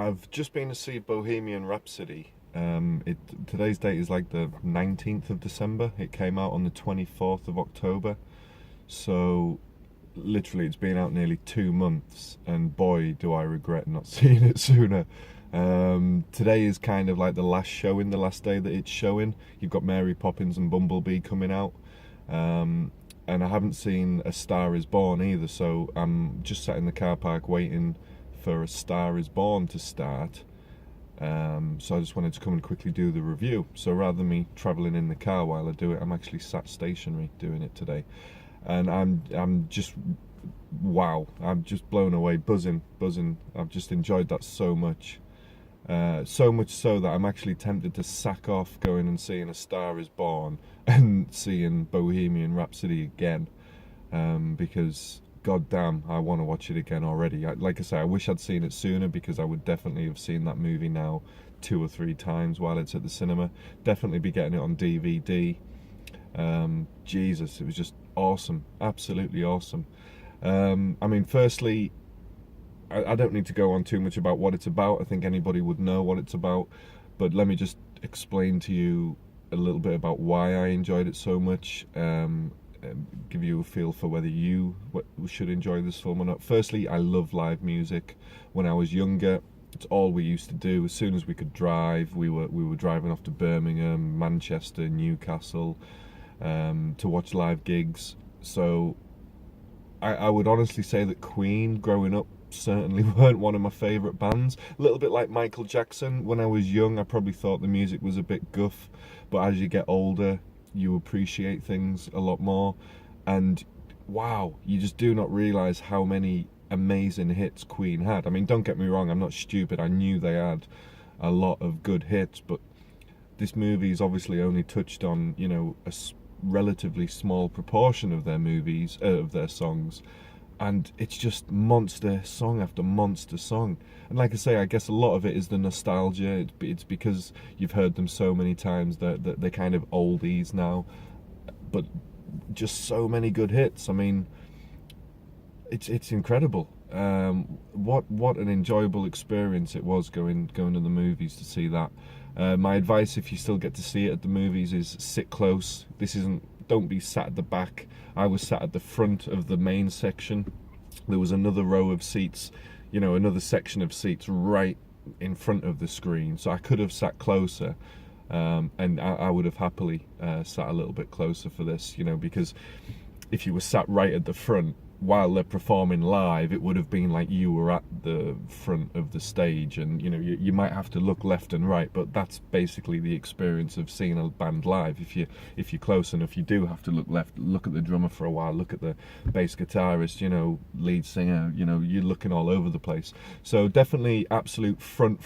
I've just been to see Bohemian Rhapsody. Today's date is like the 19th of December. It came out on the 24th of October. So literally it's been out nearly 2 months, and boy do I regret not seeing it sooner. Today is kind of like the last showing, the last day that it's showing. You've got Mary Poppins and Bumblebee coming out. And I haven't seen A Star Is Born either, so I'm just sat in the car park waiting for A Star Is Born to start. So I just wanted to come and quickly do the review. So rather than me travelling in the car while I do it, I'm actually sat stationary doing it today. And I'm just, wow, I'm just blown away, buzzing. I've just enjoyed that so much. So much so that I'm actually tempted to sack off going and seeing A Star Is Born and seeing Bohemian Rhapsody again, because goddamn, I want to watch it again already. Like I say, I wish I'd seen it sooner, because I would definitely have seen that movie now 2 or 3 times while it's at the cinema. Definitely be getting it on DVD. Jesus, it was just awesome, absolutely awesome. I mean, firstly, I don't need to go on too much about what it's about. I think anybody would know what it's about, but let me just explain to you a little bit about why I enjoyed it so much, give you a feel for whether you should enjoy this film or not. Firstly, I love live music. When I was younger, it's all we used to do. As soon as we could drive, we were driving off to Birmingham, Manchester, Newcastle, to watch live gigs. So I would honestly say that Queen, growing up, certainly weren't one of my favourite bands. A little bit like Michael Jackson. When I was young, I probably thought the music was a bit guff, but as you get older, you appreciate things a lot more. And wow, you just do not realise how many amazing hits Queen had. I mean, don't get me wrong, I'm not stupid. I knew they had a lot of good hits, but this movie's obviously only touched on, you know, a relatively small proportion of their movies, of their songs. And it's just monster song after monster song. And like I say, I guess a lot of it is the nostalgia. It's because you've heard them so many times that they're kind of oldies now. But just so many good hits. I mean, it's incredible. What an enjoyable experience it was going to the movies to see that. My advice, if you still get to see it at the movies, is sit close. Don't be sat at the back. I was sat at the front of the main section. There was another row of seats, you know, another section of seats right in front of the screen. So I could have sat closer, and I would have happily sat a little bit closer for this, you know, because if you were sat right at the front while they're performing live, it would have been like you were at the front of the stage, and you know, you might have to look left and right, but that's basically the experience of seeing a band live. If you're close enough, you do have to look left, look at the drummer for a while, look at the bass guitarist, you know, lead singer, you know, you're looking all over the place. So definitely absolute front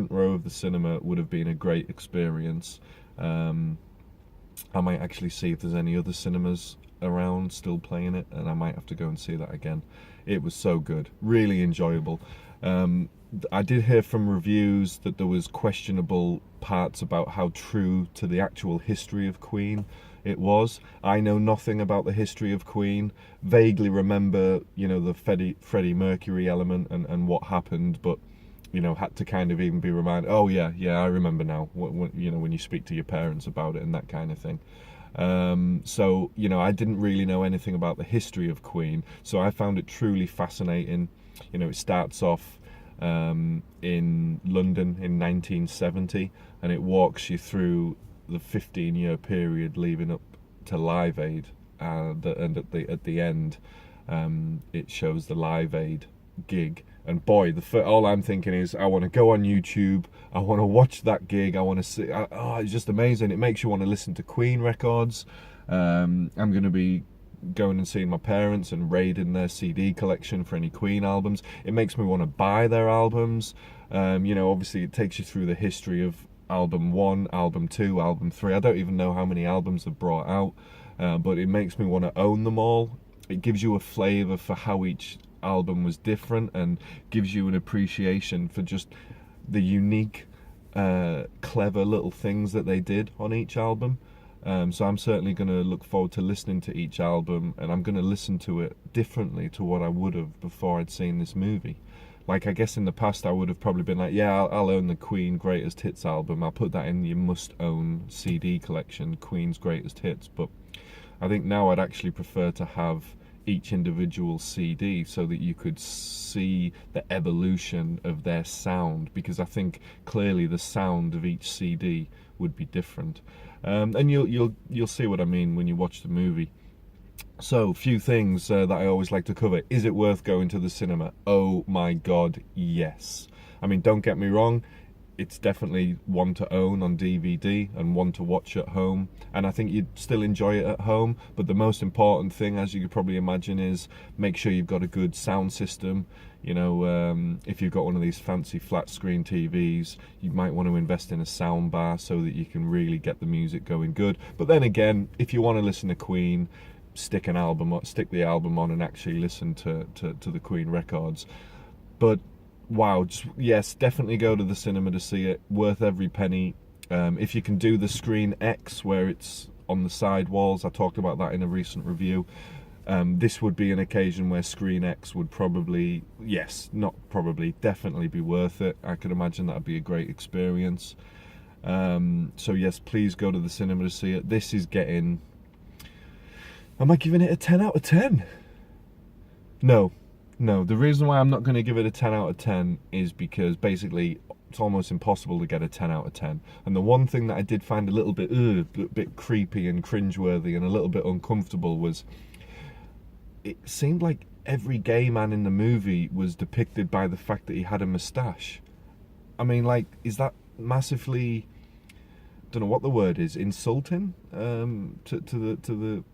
row of the cinema would have been a great experience. I might actually see if there's any other cinemas around still playing it, and I might have to go and see that again. It was so good, really enjoyable. I did hear from reviews that there was questionable parts about how true to the actual history of Queen it was. I know nothing about the history of Queen, vaguely remember, you know, the Freddie Mercury element and what happened, but you know, had to kind of even be reminded, oh yeah, I remember now, you know, when you speak to your parents about it and that kind of thing. So, you know, I didn't really know anything about the history of Queen, so I found it truly fascinating. You know, it starts off in London in 1970, and it walks you through the 15-year period leading up to Live Aid, and at the end, it shows the Live Aid gig. And boy, all I'm thinking is, I want to go on YouTube, I want to watch that gig, I want to see, it's just amazing. It makes you want to listen to Queen records. I'm going to be going and seeing my parents and raiding their CD collection for any Queen albums. It makes me want to buy their albums. You know, obviously it takes you through the history of album 1, album 2, album 3. I don't even know how many albums they've brought out, but it makes me want to own them all. It gives you a flavour for how each album was different, and gives you an appreciation for just the unique, clever little things that they did on each album. So I'm certainly going to look forward to listening to each album, and I'm going to listen to it differently to what I would have before I'd seen this movie. Like, I guess in the past I would have probably been like, yeah, I'll own the Queen Greatest Hits album. I'll put that in your must-own CD collection, Queen's Greatest Hits. But I think now I'd actually prefer to have each individual CD so that you could see the evolution of their sound, because I think clearly the sound of each CD would be different. And you'll see what I mean when you watch the movie. So, few things that I always like to cover. Is it worth going to the cinema? Oh my god, yes. I mean, don't get me wrong, it's definitely one to own on DVD and one to watch at home, and I think you'd still enjoy it at home. But the most important thing, as you could probably imagine, is make sure you've got a good sound system. You know, if you've got one of these fancy flat screen TVs, you might want to invest in a sound bar so that you can really get the music going good. But then again, if you want to listen to Queen, stick the album on and actually listen to the Queen records. But wow, yes, definitely go to the cinema to see it. Worth every penny. If you can do the Screen X where it's on the side walls, I talked about that in a recent review. This would be an occasion where Screen X would probably, definitely be worth it. I could imagine that'd be a great experience. So yes, please go to the cinema to see it. This is getting... Am I giving it a 10 out of 10? No, the reason why I'm not going to give it a 10 out of 10 is because basically it's almost impossible to get a 10 out of 10. And the one thing that I did find a little bit creepy and cringeworthy and a little bit uncomfortable was it seemed like every gay man in the movie was depicted by the fact that he had a moustache. I mean, like, is that massively, don't know what the word is, insulting to the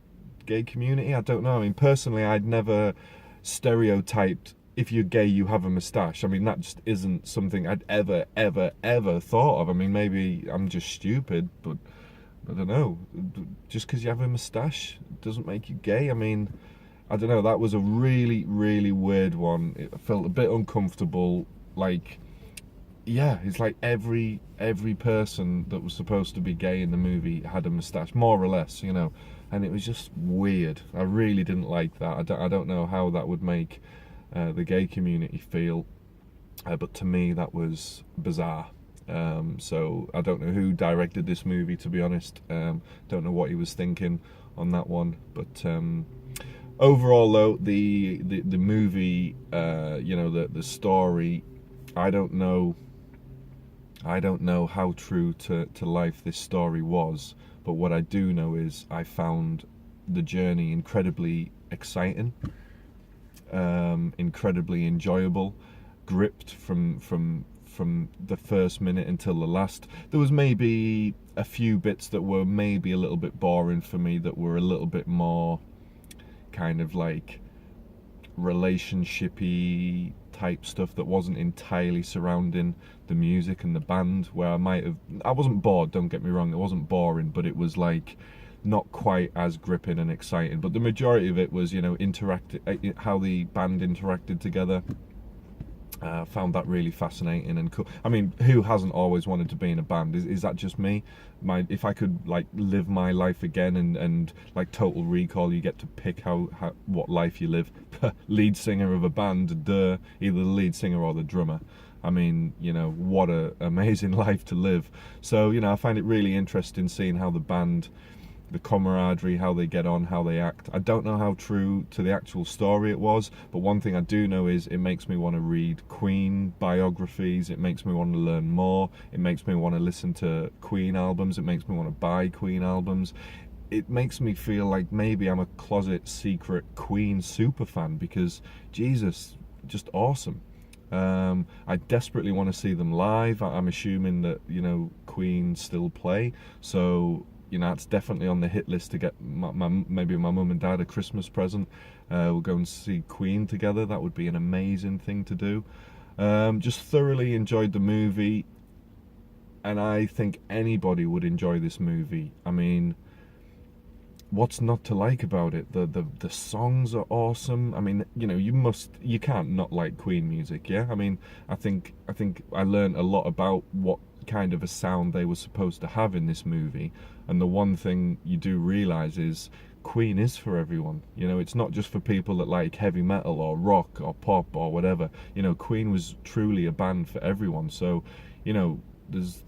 gay community? I don't know. I mean, personally, I'd never stereotyped if you're gay you have a moustache. I mean, that just isn't something I'd ever thought of. I mean, maybe I'm just stupid, but I don't know, just because you have a moustache doesn't make you gay. I mean, I don't know, that was a really weird one. It felt a bit uncomfortable. Like, yeah, it's like every person that was supposed to be gay in the movie had a moustache, more or less, you know. And it was just weird. I really didn't like that. I don't know how that would make the gay community feel, but to me that was bizarre. So I don't know who directed this movie, to be honest. Don't know what he was thinking on that one. But overall, though, the movie, you know, the story, I don't know how true to life this story was. But what I do know is I found the journey incredibly exciting, incredibly enjoyable, gripped from the first minute until the last. There was maybe a few bits that were maybe a little bit boring for me, that were a little bit more kind of like relationshipy type stuff that wasn't entirely surrounding the music and the band, where I wasn't bored, don't get me wrong, it wasn't boring, but it was like not quite as gripping and exciting. But the majority of it was, you know, how the band interacted together. Found that really fascinating and cool. I mean, who hasn't always wanted to be in a band? Is that just me? If I could like live my life again and like Total Recall, you get to pick what life you live. Lead singer of a band, either the lead singer or the drummer. I mean, you know, what a amazing life to live. So, you know, I find it really interesting seeing how the band, the camaraderie, how they get on, how they act. I don't know how true to the actual story it was, but one thing I do know is it makes me want to read Queen biographies, it makes me want to learn more, it makes me want to listen to Queen albums, it makes me want to buy Queen albums. It makes me feel like maybe I'm a closet secret Queen superfan, because Jesus, just awesome. I desperately want to see them live. I'm assuming that, you know, Queen still play, so you know, it's definitely on the hit list to get maybe my mum and dad a Christmas present. We'll go and see Queen together. That would be an amazing thing to do. Just thoroughly enjoyed the movie, and I think anybody would enjoy this movie. I mean, what's not to like about it? The songs are awesome. I mean, you know, you can't not like Queen music, yeah? I mean, I think I learned a lot about what kind of a sound they were supposed to have in this movie, and the one thing you do realise is Queen is for everyone. You know, it's not just for people that like heavy metal or rock or pop or whatever. You know, Queen was truly a band for everyone. So, you know, there's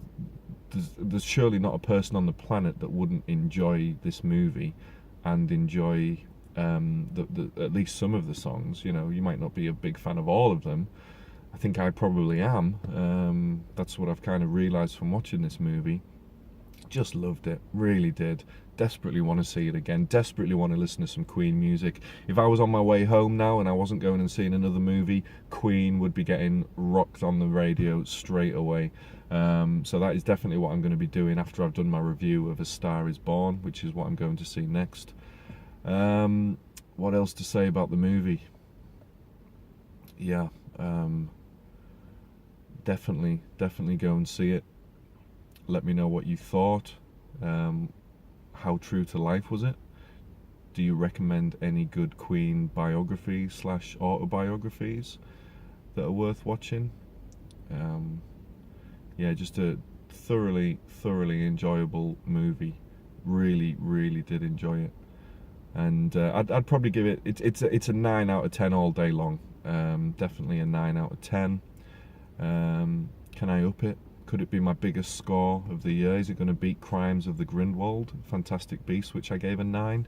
surely not a person on the planet that wouldn't enjoy this movie and enjoy at least some of the songs. You know, you might not be a big fan of all of them. I think I probably am. That's what I've kind of realised from watching this movie. Just loved it, really did. Desperately want to see it again, desperately want to listen to some Queen music. If I was on my way home now and I wasn't going and seeing another movie, Queen would be getting rocked on the radio straight away. So that is definitely what I'm going to be doing after I've done my review of A Star Is Born, which is what I'm going to see next. What else to say about the movie? Yeah, definitely go and see it. Let me know what you thought. How true to life was it? Do you recommend any good Queen biographies / autobiographies that are worth watching? Yeah, just a thoroughly enjoyable movie. Really did enjoy it. And I'd probably give it. It's a 9 out of 10 all day long. Definitely a 9 out of 10. Can I up it? Could it be my biggest score of the year? Is it going to beat Crimes of the Grindelwald, Fantastic Beasts, which I gave a 9?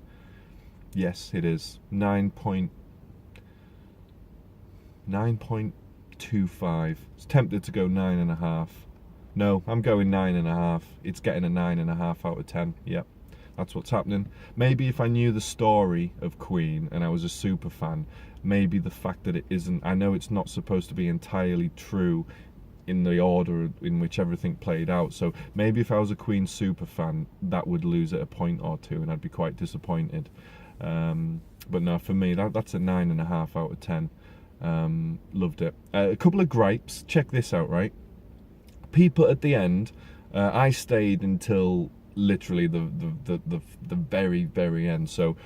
Yes, it is. 9.25. It's tempted to go 9.5. No, I'm going 9.5. It's getting a 9.5 out of 10. Yep, that's what's happening. Maybe if I knew the story of Queen and I was a super fan, maybe the fact that it isn't, I know it's not supposed to be entirely true in the order in which everything played out, so maybe if I was a Queen super fan, that would lose it a point or two and I'd be quite disappointed. But no, for me, that's a 9.5 out of 10. Loved it. A couple of gripes. Check this out, right? People at the end, I stayed until literally the very end. So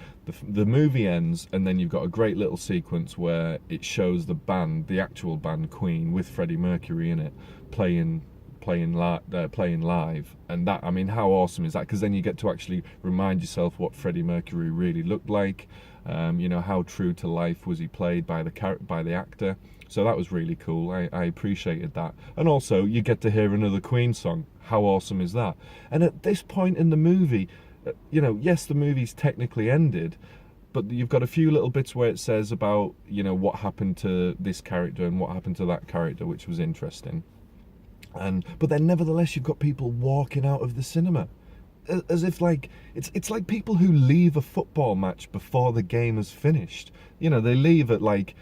the movie ends, and then you've got a great little sequence where it shows the band, the actual band Queen, with Freddie Mercury in it, playing live. And that, I mean, how awesome is that? Because then you get to actually remind yourself what Freddie Mercury really looked like. You know, how true to life was he played by the actor. So that was really cool. I appreciated that. And also, you get to hear another Queen song. How awesome is that? And at this point in the movie, you know, yes, the movie's technically ended, but you've got a few little bits where it says about, you know, what happened to this character and what happened to that character, which was interesting. But then nevertheless, you've got people walking out of the cinema. As if like it's like people who leave a football match before the game is finished. You know, they leave at like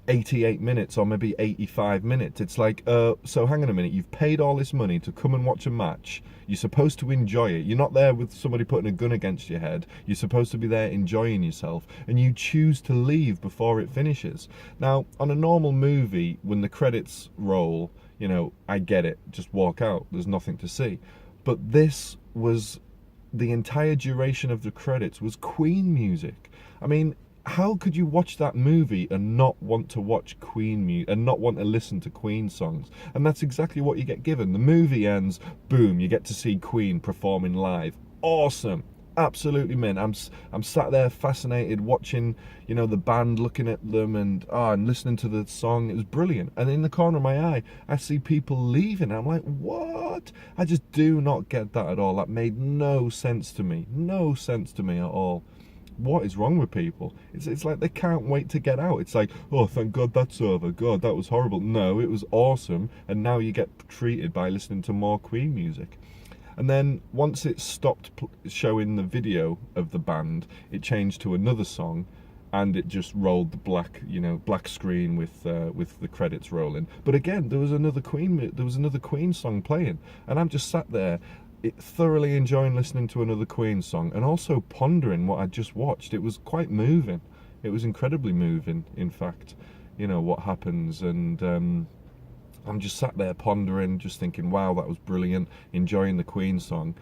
88 minutes or maybe 85 minutes. It's like, so hang on a minute, you've paid all this money to come and watch a match. You're supposed to enjoy it. You're not there with somebody putting a gun against your head. You're supposed to be there enjoying yourself, and you choose to leave before it finishes. Now, on a normal movie, when the credits roll, you know, I get it, just walk out, there's nothing to see. But this was, the entire duration of the credits was Queen music. I mean, how could you watch that movie and not want to watch Queen music and not want to listen to Queen songs? And that's exactly what you get given. The movie ends, boom, you get to see Queen performing live. Awesome. Absolutely, man. I'm sat there fascinated watching, you know, the band, looking at them and listening to the song. It was brilliant. And in the corner of my eye, I see people leaving. I'm like, what? I just do not get that at all. That made no sense to me. No sense to me at all. What is wrong with people? It's like they can't wait to get out. It's like, oh, thank God that's over. God, that was horrible. No, it was awesome. And now you get treated by listening to more Queen music. And then once it stopped showing the video of the band, it changed to another song, and it just rolled the black screen with the credits rolling. But again, there was another Queen song playing, and I'm just sat there, thoroughly enjoying listening to another Queen song, and also pondering what I just watched. It was quite moving. It was incredibly moving, in fact. You know what happens, and I'm just sat there pondering, just thinking, wow, that was brilliant, enjoying the Queen song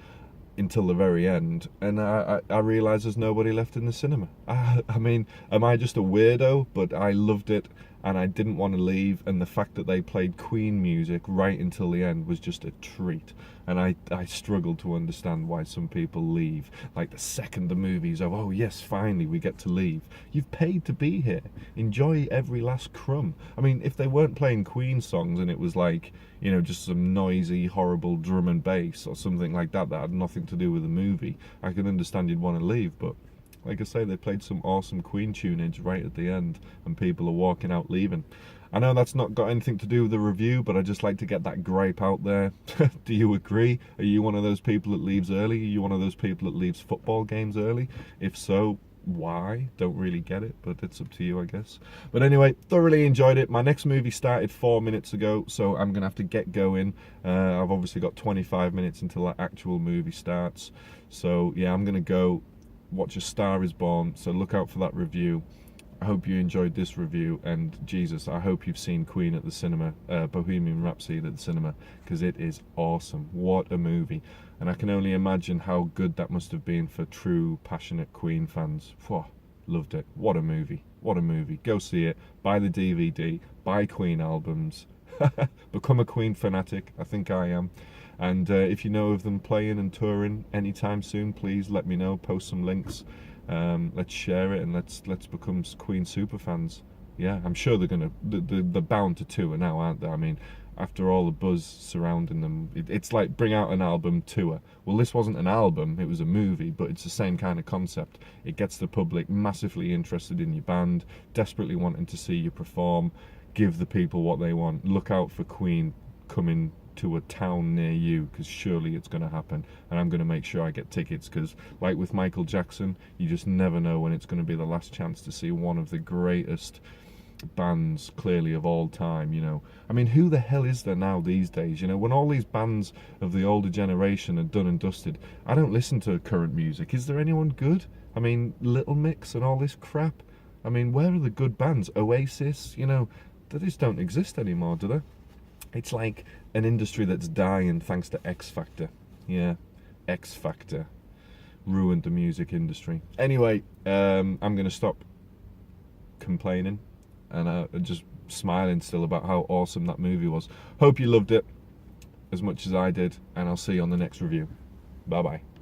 until the very end. And I realised there's nobody left in the cinema. I mean, am I just a weirdo? But I loved it. and I didn't want to leave, and the fact that they played Queen music right until the end was just a treat. And I struggle to understand why some people leave. Like the second the movie's over, oh yes, finally we get to leave. You've paid to be here. Enjoy every last crumb. I mean, if they weren't playing Queen songs and it was like, you know, just some noisy, horrible drum and bass or something like that that had nothing to do with the movie, I could understand you'd want to leave. But like I say, they played some awesome Queen tunage right at the end, and people are walking out leaving. I know that's not got anything to do with the review, but I just like to get that gripe out there. Do you agree? Are you one of those people that leaves early? Are you one of those people that leaves football games early? If so, why? Don't really get it, but it's up to you, I guess. But anyway, thoroughly enjoyed it. My next movie started 4 minutes ago, so I'm gonna have to get going. I've obviously got 25 minutes until that actual movie starts. So yeah, I'm gonna go watch A Star Is Born, so look out for that review. I hope you enjoyed this review, and Jesus, I hope you've seen Queen at the cinema, Bohemian Rhapsody at the cinema, because it is awesome. What a movie. And I can only imagine how good that must have been for true, passionate Queen fans. Phew, loved it. What a movie. What a movie. Go see it. Buy the DVD. Buy Queen albums. Become a Queen fanatic. I think I am. And if you know of them playing and touring anytime soon, please let me know. Post some links. Let's share it, and let's become Queen super fans. Yeah, I'm sure they're bound to tour now, aren't they? I mean, after all the buzz surrounding them, it's like bring out an album, tour. Well, this wasn't an album, it was a movie, but it's the same kind of concept. It gets the public massively interested in your band, desperately wanting to see you perform, give the people what they want. Look out for Queen coming to a town near you, because surely it's going to happen, and I'm going to make sure I get tickets, because like with Michael Jackson, you just never know when it's going to be the last chance to see one of the greatest bands clearly of all time. You know, I mean, who the hell is there now these days? You know, when all these bands of the older generation are done and dusted, I don't listen to current music. Is there anyone good? I mean, Little Mix and all this crap. I mean, where are the good bands? Oasis, you know, they just don't exist anymore, do they? It's like an industry that's dying thanks to X Factor. Yeah, X Factor ruined the music industry. Anyway, I'm going to stop complaining and just smiling still about how awesome that movie was. Hope you loved it as much as I did, and I'll see you on the next review. Bye bye.